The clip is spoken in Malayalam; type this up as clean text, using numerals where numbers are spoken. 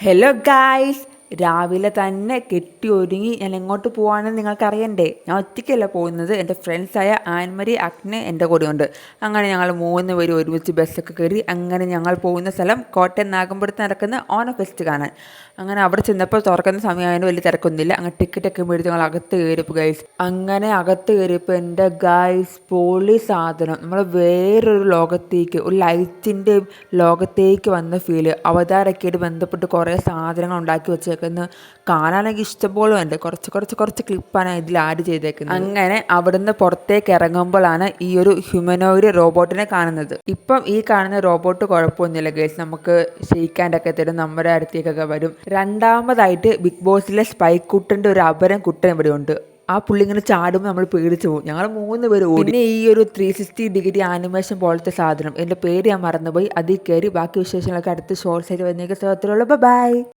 ഹലോ ഗായ്സ്, രാവിലെ തന്നെ കെട്ടി ഒരുങ്ങി ഞാൻ എങ്ങോട്ട് പോവാണെന്ന് നിങ്ങൾക്കറിയണ്ടേ? ഞാൻ ഒറ്റയ്ക്കല്ല പോകുന്നത്, എൻ്റെ ഫ്രണ്ട്സായ ആൻമരി, അഗ്നെ എൻ്റെ കൂടെ ഉണ്ട്. അങ്ങനെ ഞങ്ങൾ 3 പേര് ഒരുമിച്ച് ബസ്സൊക്കെ കയറി. അങ്ങനെ ഞങ്ങൾ പോകുന്ന സ്ഥലം കോട്ടയം നാഗമ്പടത്ത് നടക്കുന്ന ഓണം ഫെസ്റ്റ് കാണാൻ. അങ്ങനെ അവിടെ ചെന്നപ്പോൾ തുറക്കുന്ന സമയമായതിന് വലിയ തിരക്കൊന്നുമില്ല. അങ്ങനെ ടിക്കറ്റൊക്കെ മേടിച്ച് ഞങ്ങൾ അകത്ത് കയറിയപ്പോൾ ഗൈസ്, അങ്ങനെ അകത്ത് കയറിയപ്പോൾ എൻ്റെ ഗൈസ് പൊളി സാധനം. നമ്മൾ വേറൊരു ലോകത്തേക്ക്, ഒരു ലൈറ്റിൻ്റെ ലോകത്തേക്ക് വന്ന ഫീല്. അവതാരൊക്കെയായിട്ട് ബന്ധപ്പെട്ട് കുറേ സാധനങ്ങൾ ഉണ്ടാക്കി വെച്ചേക്കുന്നത് കാണാനെങ്കിൽ ഇഷ്ടംപോലെ ഉണ്ട്. കുറച്ച് ക്ലിപ്പാണ് ഇതിൽ ആഡ് ചെയ്തേക്കുന്നത്. അങ്ങനെ അവിടുന്ന് പുറത്തേക്ക് ഇറങ്ങുമ്പോഴാണ് ഈ ഒരു ഹ്യൂമനോയിഡ് റോബോട്ടിനെ കാണുന്നത്. ഇപ്പം ഈ കാണുന്ന റോബോട്ട് കുഴപ്പമൊന്നുമില്ല ഗേൾസ്, നമുക്ക് ഷെയ്ക്കാൻ്റെയൊക്കെ തരും, നമ്മുടെ അടുത്തേക്കൊക്കെ വരും. രണ്ടാമതായിട്ട് ബിഗ് ബോസിലെ സ്പൈക്ക് കുട്ടൻ്റെ ഒരു അപരം കുട്ടൻ ഇവിടെ ഉണ്ട്. ആ പുള്ളി ഇങ്ങനെ ചാടുമ്പോൾ നമ്മൾ പേടിച്ചു പോകും. ഞങ്ങൾ 3 പേര് ഓടി. പിന്നെ ഈ ഒരു 360 ആനിമേഷൻ പോലത്തെ സാധനം, എൻ്റെ പേര് ഞാൻ മറന്നുപോയി. അതിൽ കയറി ബാക്കി വിശേഷങ്ങളൊക്കെ അടുത്ത ഷോർട്സ് ആയിട്ട് വന്നേക്ക്. ബൈ.